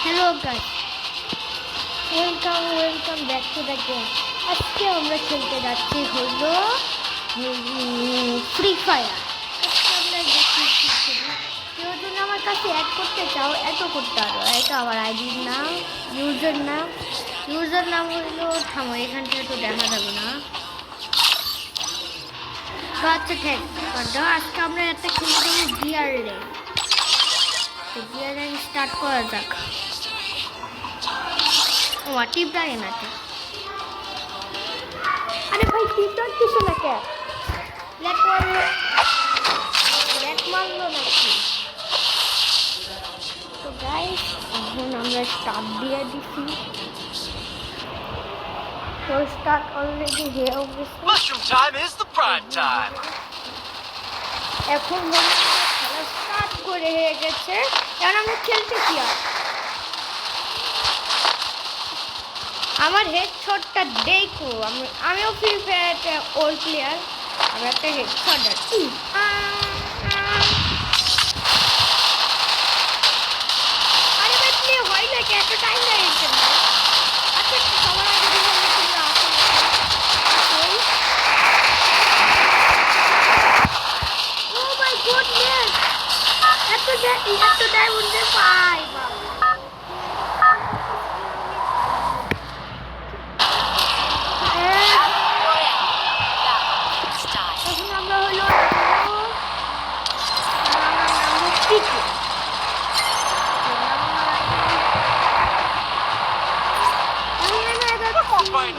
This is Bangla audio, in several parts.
Hello guys, welcome back to the game. আজকে আমরা খেলতে যাচ্ছি হলো ফ্রি ফায়ার। আজকে আমরা দেখছি কেউ যদি আমার কাছে অ্যাড করতে চাও এত করতে পারো। এটা আমার আইডির নাম, ইউজার নাম হইলো থামো, এখানটা তো দেখা যাবে না। তো আচ্ছা ঠিক আজকে আমরা একটা খেলতে দেবো গিয়ার রেঞ্জ। তো গিয়ার রেঞ্জ স্টার্ট করা যাক। টিপ লাগে না। আরে ভাই টিপ ডাকতেছে না কে? লেট মারলো নাকি? তো গাইস এখন আমরা স্টার্ট দিয়ে দিছি। তো স্টার্ট অলরেডি হয়ে গেছে। Mushroom time is the prime time. এখন মনে হয় খেলা স্টার্ট করে হয়ে গেছে। কারণ আমরা খেলতেছি আর আমার হেডশটটা দেখো। আমিও ফ্রি ফায়ারতে ওল্ড প্লেয়ার। আমার একটা হেডশট আছে। আরে ভাই প্লে হয় না, এত টাইম লাগছে না। আচ্ছা সবার আগে দিলে তোমরা আসো। ও মাই গুডনেস, এত ডায়মন্ড পাই বাবা।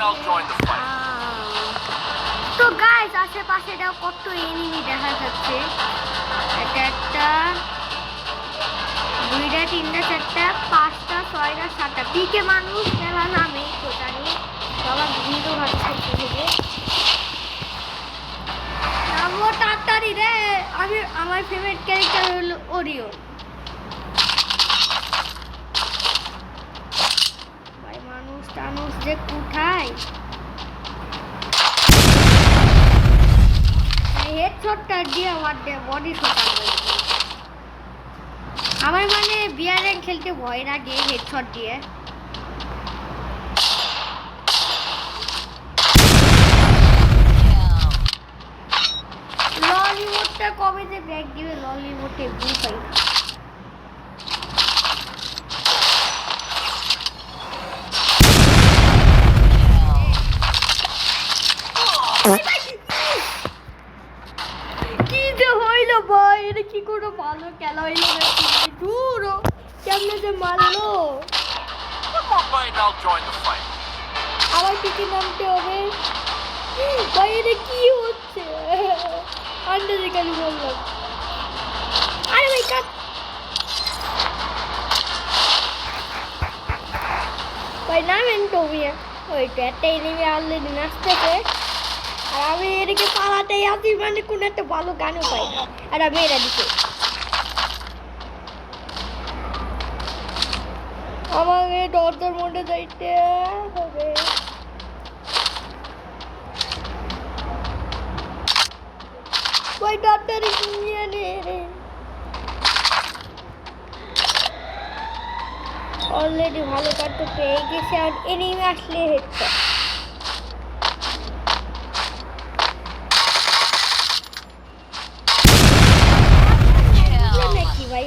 I'll join the fight. তো গাইস আশেপাশে কত এনিমি দেখা যাচ্ছে। এটা একটা, দুইটা, তিনটা, চারটা, পাঁচটা, ছয়টা, সাতটা পিকে মানুষ মেলা নামে তো জানি সবার ভিড়ও হচ্ছে থেকে। নামো তাড়াতাড়ি রে। আমার ফেভারিট ক্যারেক্টার হলো ওরিও। ভাই মানুষ যে কোথায়? হেডশটটা দিয়ে আমার বডি শট হয়েছে। আমার মানে বিয়ার র্যাঙ্ক খেলতে ভয় লাগে হেডশট দিয়ে। ললিউডটা কবে যে ব্যাগ দিবে? ললিউডে ভুল পাই না। কি যে হইলো ভাই, এটা কি করে ভালো খেলা হইলো নাকি? দূর কেমনে যে মারলো। Come on, Biden, I'll join the fight. আবার পিকে নামতে হবে ভাই। এটা কি হচ্ছে? আন্দাজে খালি বললাম। আরে ভাই কাট। ভাই নামেন তো বিয়ে। ওই তো একটা এনিমি অলরেডি নাচতেছে আর আমি এদিকে পালাতেই আছি, মানে কোনো একটা ভালো গানও পাই না। আর আমি এরা দিকে আমাকে দরজার মধ্যে যাইতে হবে। ওই ডাক্তারি নিয়ে নে। অলরেডি ভালো কাটতে পেয়ে গেছে আর এনিমি আসলে হচ্ছে নাকি ভাই?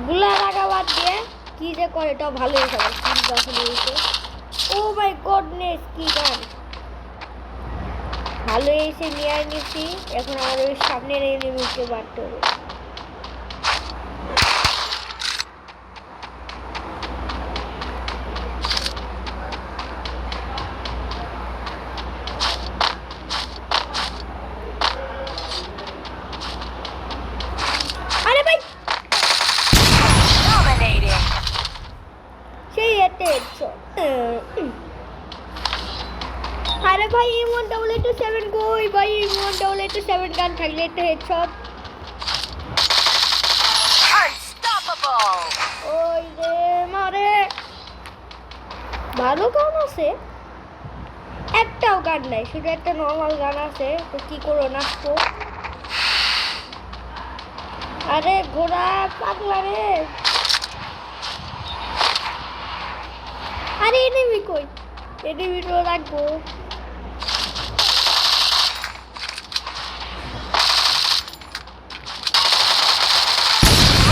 গুলা লাগা বাদ দিয়ে কি যে করে এটাও ভালো হয়েছে। ও মাই গডনেস, কি গান ভালো এসে নিয়ে নিয়েছি। এখন আমার ওই সামনের এনিমিকে বাড়তে হবে। আরে ভাই সেই এতে আরে ভাই M1AA7 কই ভাই? M1AA7 গান থাকলে একটা হেডশট। Unstoppable. ওই রে মারে, ভালো গান আছে? একটাও গান নাই, শুধু একটা নর্মাল গান আছে। তো কি করো নাচতো? আরে ঘোড়া পাগলা রে। আরে এনিমি কই? এনিমি তো রাখবো।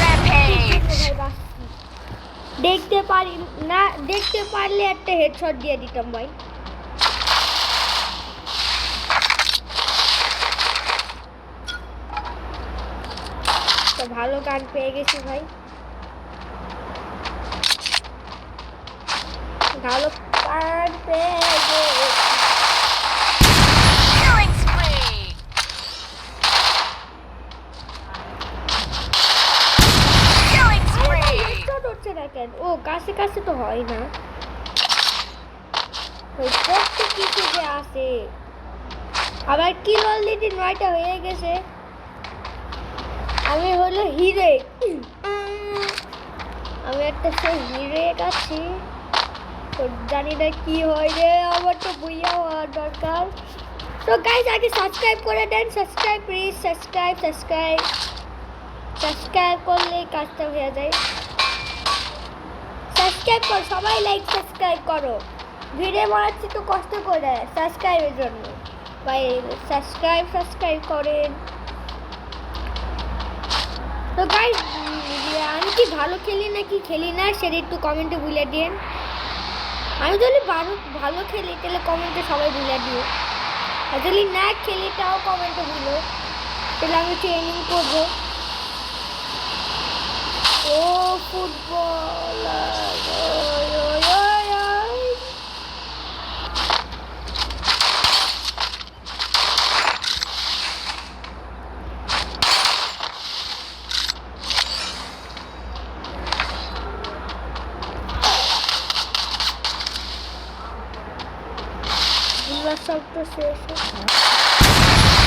Rampage! দেখতে পারি না, দেখতে পারলে একটা হেডশট দিয়ে দিতাম ভাই। তো ভালো গান পেয়ে গেছি ভাই, ভালো গান পেয়ে গেছি। Killing spree! Killing spree! Headshot হচ্ছে না কেন? ও কাছে কাছে তো হয় না, ওই প্রত্যেক কিছু যে আসে। আবার কিল অলরেডি 9টা হয়ে গেছে। আমি হলো হিরো, আমি একটা সেই হিরো আছি, তো জানি না কি হয় রে, আমার তো বইয়া হওয়ার দরকার। তো গাইজ আগে সাবস্ক্রাইব করে দেন, subscribe please, subscribe subscribe subscribe করলে কাজটা হয়ে যায়। সাবস্ক্রাইব করো সবাই, লাইক সাবস্ক্রাইব করো, ভিডিও বানাচ্ছি তো কষ্ট করে সাবস্ক্রাইবের জন্য ভাই, সাবস্ক্রাইব করেন। তো গাইজ আমি কি ভালো খেলি নাকি খেলি না সেটা একটু কমেন্টে বলে দিন। আমি যদি ভালো খেলি তাহলে কমেন্টে সবাই বলে দিও, আর যদি না খেলি তাও কমেন্টে বলো, তাহলে আমি ট্রেনিং করবো। ও ফুটবলার, সব তো শেষ,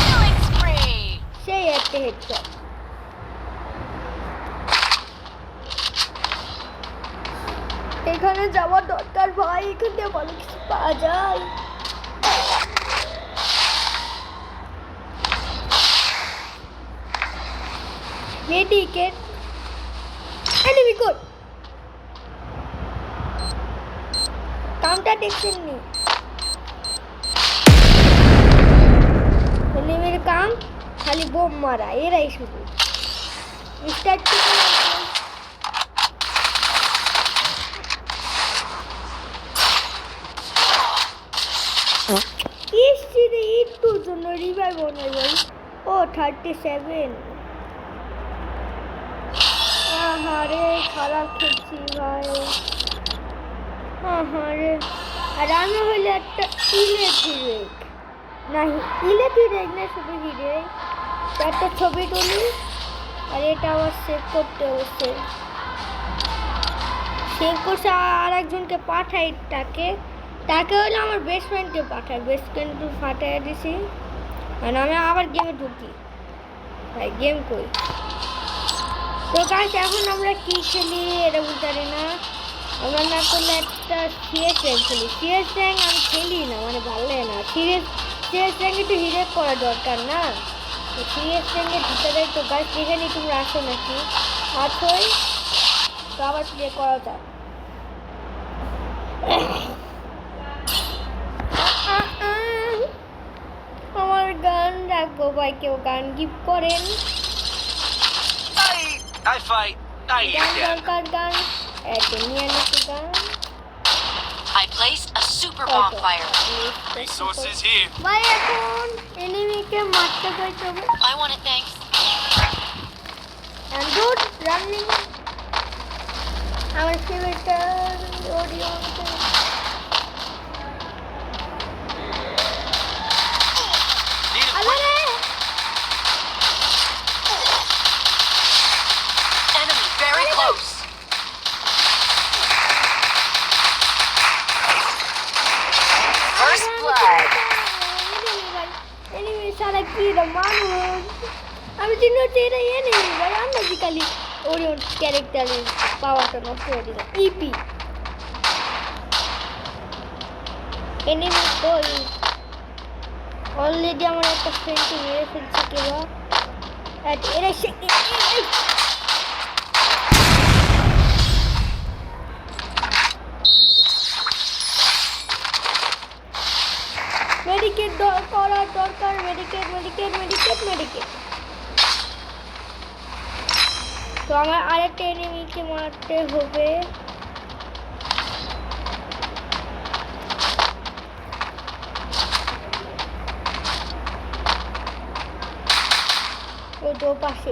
Killing spree! সেই একটা হেডশট। এখানে যাওয়ার দরকার ভাই, এখানে ভালো কিছু পাওয়া যায়। মেডিকেট এনিমি কোড কাউন্টার টেকশন নি, এনিমির কাম খালি বোম মারা, এরাই শুধু স্টার্ট একটুর জন্য রিভাইভ মনে ভাই। ও 37, আহারে খারাপ খেলছি ভাই, আহারে। আর আমি হইলে একটা ইলেকট্রিক না, ইলেকট্রিক না শুধু হিরে, একটা ছবি তুলি আর এটা আবার সেভ করতে হচ্ছে, সেভ করছে আর একজনকে পাঠাই, তাকে হলে আমার বেস্ট ফ্রেন্ডকে পাঠাই, বেস্ট ফ্রেন্ড ফাটাই দিছি। আর আমি আবার গেমে ঢুকি ভাই, গেম কই। তো গাইস এখন আমরা কি খেলি এটা বুঝতে পারি না, আমরা না করলে একটা সিএস র্যাঙ্ক খেলি। সিএস র্যাঙ্ক আমি খেলি না, মানে ভালো লাগে না। সিএস র্যাঙ্ক একটু হিরে করা দরকার না, তো সিএস র্যাঙ্কে ঢুকে দেয়। তো গাইস এখানে তোমরা আসো নাকি? আসোই তো আবার প্লে করা যাক। আমার গান রাখবো ভাই, কেউ গান গিফট করেন। I fight. I গান eat them. দরকার, গান এতে নিয়ে নিচ্ছি গান। I placed a super bonfire. Resources here. ভাই এখন এনিমিকে মারতে যাইতে হবে। I want it, thanks. And good running. আমার ফেভারিট ওরিয়ন। Need a আরে enemy very close. First blood. Enemy সারা কি রে মানুষ, আমি চিনি হচ্ছে এটা এনিমি ভাই, আমরা বিকালি ওরিয়ন ক্যারেক্টারের পাওয়ারটা নষ্ট করে দিলাম। ইপি এনিমি কই, অলরেডি আমার একটা ফ্রেন্ডকে মেরে ফেলছে কেউ, এরা দরকার মেডিকেট মেডিকেট মেডিকেট মেডিকেট। তো আমার আরেকটা এনিমিকে মারতে হবে। ওই তো পাশে।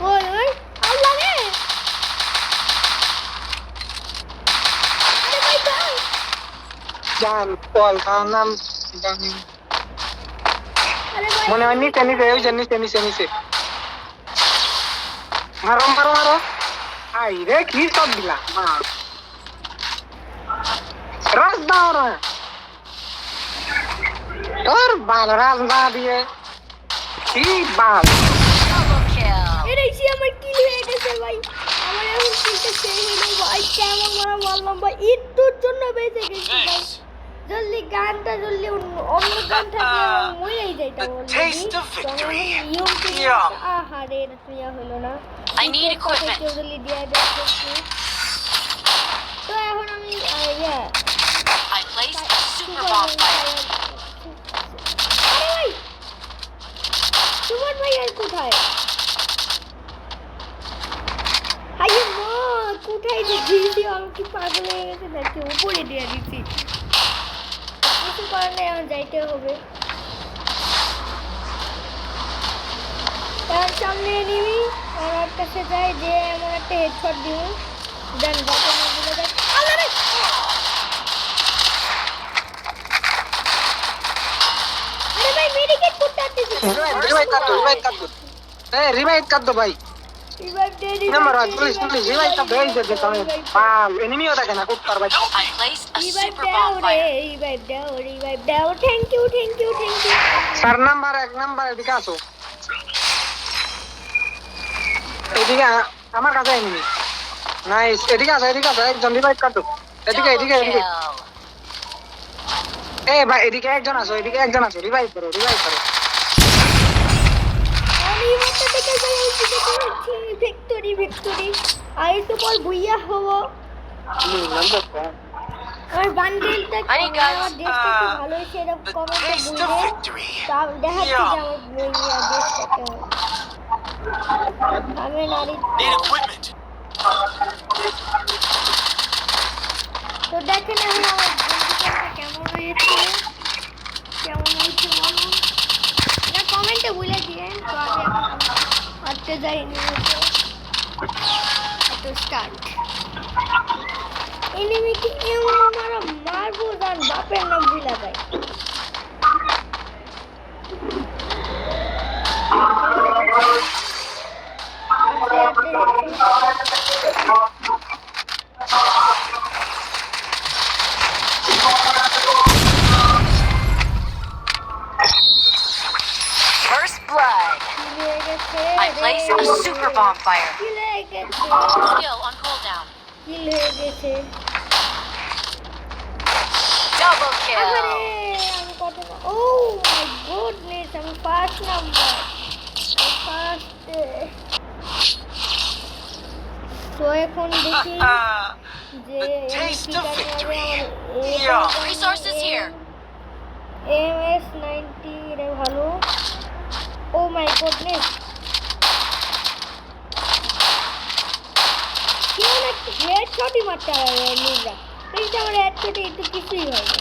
ওই ওই আল্লাহ রে, আরে ভাই ভাই জান বল তার নাম জানি আরে ভাই মনে হয় নিচে নিচে ওই যে নিচে নিচে নিচে মারো মারো মারো আই রে কি সব দিলা মা রাজ দাও রে তোর বাল রাজ না দিয়ে কি বাল Double kill. এটাই সে আমার কিল হয়ে গেছে ভাই। আমার এখন কিলটা শেষ হলো ভাই। কেমন মারা মারলাম ভাই, একটুর জন্য বেঁচে গেছি ভাই। জলদি গানটা জলদি অন্য গান থাকলে আমার মরেই যাইতাম already। taste of তো আমার victory. এখন নিয়ম থেকে Yum. আহারে এটা তুইয়া হলো না। I need equipment. জলদি দিয়ে দেখছি। তো এখন আমি ইয়া I placed a super bonfire. আরে ভাই সুমন ভাই আর কোথায়? হাই মা কোথায় যে দিয়েছি, আমি কি পাগল হয়ে গেছে নাকি? উপরে দিয়ে দিচ্ছি, কিছু করার নেই, আমার যাইতে হবে। তার সামনে নিবি আমার কাছে যাই যে এমন একটা হেডশট দিব, দেন বাপের মধ্যে দেখ। আল্লাহ রে আরে ভাই মেডিকেট করতে আসতেছি। রিভাইভ কর দো এ রিভাইভ কর দো ভাই রিভাইভ দে नंबर आज पुलिस पुलिस রিভাইভ কর দে দে তুমি বাল এনিমি ওটা কেন কুট কর ভাই I placed a revive super দাও রে, bonfire. রিভাইভ দাও, রিভাইভ দাও। Thank you thank you thank you. চার নাম্বার এক নাম্বার এদিকে আসো এদিকে আমার কাছে এনিমি নাইস এদিকে আসো একজন রিভাইভ কর দো এদিকে Double এদিকে এদিকে kill. এ ভাই এদিকে একজন আসো রিভাইভ করো আমি মতো থেকে যাই ভিক্টরি ভিক্টরি। আই তো বল বুইয়া হবো। আর বান্ডেলটা Honey, guys, আমার দেশটা কি ভালো হয়েছে এটা The কমেন্টে taste বলবে। of victory. তাও দেখাচ্ছি যে Yum. আমার দেশটা কেমন। আমি নারী Need equipment. তো দেখেন এখন আমার বন্ধুটা কেমন হয়েছে, কেমন হয়েছে বলুন না কমেন্টে বলে দিয়েন। তো আমি এখন হাঁটতে যাইনি তো স্টার্ট। এনিমিকে এমন মারা মারবো যান বাপের নাম ভুলা যায়। First blood. I placed a super bonfire. কিল হয়ে গেছে, Skill on cooldown. কিল হয়ে গেছে। Double আরে kill. আমি কত, ও মাই গুডনেস, আমি ফার্স্ট নাম্বার, ফার্স্ট। তো এখন দেখি যে The taste of victory. Resources here. MS-90 রে ভালো। ও মাই গুডনেস, কেউ না হেডশটই মারতে হবে নিউজরা। এইটা আমার হেডশটে একটু কিছুই হয় না।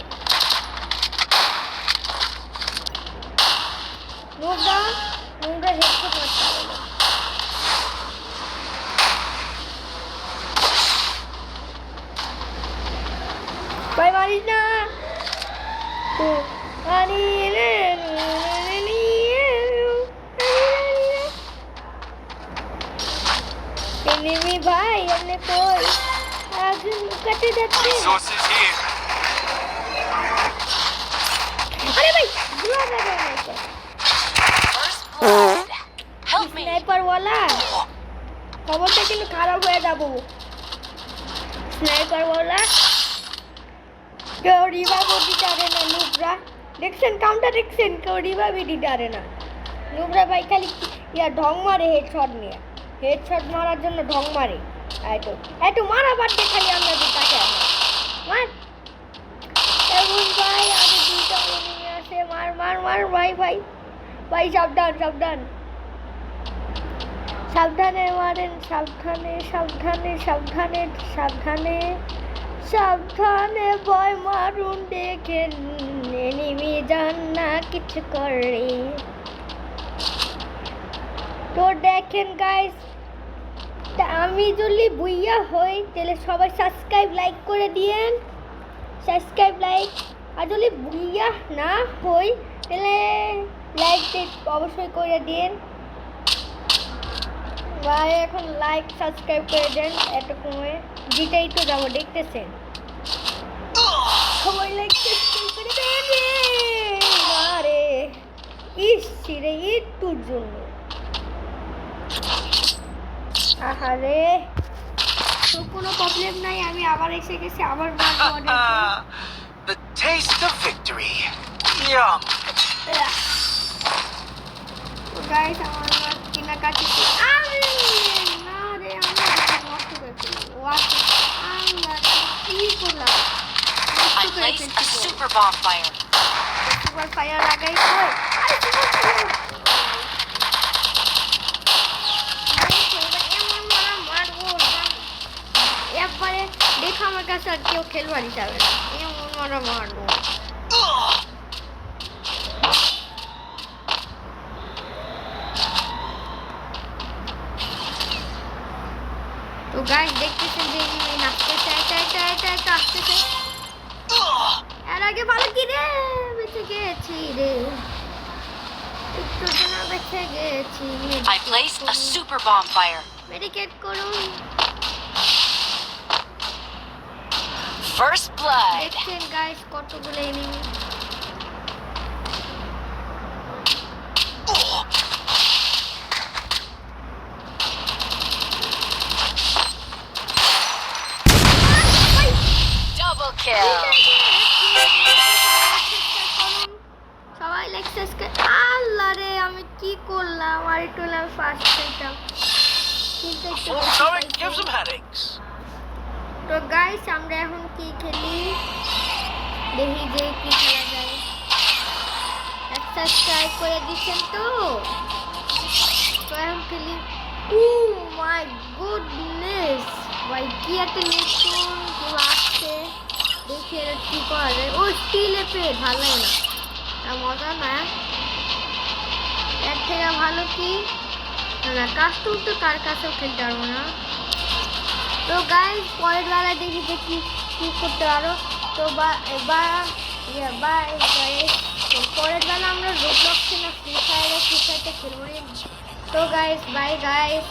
নোংরা হেডশট মারতে হবে না। ভাই মারিস না তো আনি রে এনিমি ভাই আপনি কই আগুন কাটে যাচ্ছে। Resources here. আরে ভাই বুয়া লাগা না First blood. Help me. Sniper ওয়ালা, খবরটা কিন্তু খারাপ হয়ে যাবো। স্নাইপার ওয়ালা কেউ রিভাইভ দিতে পারে না নুবরা। দেখছেন কাউন্টার দেখছেন, কেউ রিভাইভ দিতে পারে না নুবরা ভাই। খালি ইয়া ঢং মারে হেডশট নিয়ে, হেডশট মারার জন্য ঢং মারে। একটু মারা বাড়তে খালি আমরা তাকে মার। এবং ভাই আমি দুইটা এনিমি আছে, মার মার মার ভাই ভাই ভাই সাবধান সাবধান সাবধানে মারেন সাবধানে সাবধানে সাবধানে সাবধানে সাবধানে ভয় মারুন দেখেন এনিমি জান না কিছু করে তো দেখেন গাইস আমি যদি বুইয়া হই তাহলে সবাই সাবস্ক্রাইব লাইক করে দিয়েন সাবস্ক্রাইব লাইক আর যদি বুইয়া না হই তাহলে লাইক অবশ্যই করে দিন ভাই এখন লাইক সাবস্ক্রাইব করে দেন এতক্ষণে জিতেই তো যাবো দেখতেছেন সবাই লাইক সাবস্ক্রাইব করে দেন আরে ইস রে একটুর জন্য আহারে তো কোনো প্রবলেম নাই আমি আবার এসে গেছি আবার The taste of victory. Yum. তো গাইস আমার কেনাকাটি আরে না রে আমি নষ্ট করে ফেললাম আল্লাহ কি করলাম I placed a super bonfire. Super fire লাগাই কই আরে সুপার ফায়ার একবারে দেখো আমার কাছে আর কেউ খেলবারই যাবে না এমন মারা মারবো তো গাইস দেখতেছেন যে এই নাচতেছে এটা আসতেছে এর আগে ভালো কি রে বেঁচে গেছি রে একটু জন্য বেঁচে গেছি I placed a super bonfire. মেডিকেট করুন First blood. দেখছেন গাইস কতগুলো এনিমি Double kill. সবাই লাইক সাবস্ক্রাইব আল্লাহ রে আমি কি করলাম আর একটু না ফার্স্ট হইতাম কিন্তু একটু Full stomach gives them headaches. তো গাইস আমরা এখন কি খেলি দেখি যে কি খেলা যায় সাবস্ক্রাইব করে দিচ্ছেন তো এখন খেলি ও মাই গুডনেস ভাই কি একটা নতুন কেউ আসছে দেখি এরা কি করে ও স্টিলে পেয়ে ভালো লাগে না মজা না এর থেকে ভালো কি না কাস্টম তো কার কাছেও খেলতে পারবো না তো গাইস পরের বেলা দেখি যে কি করতে পারো তো বাই গাইস তো পরের বেলা আমরা রোবলক্সে না ফ্রি ফায়ারে খেলবো তো গাইস বাই গাইস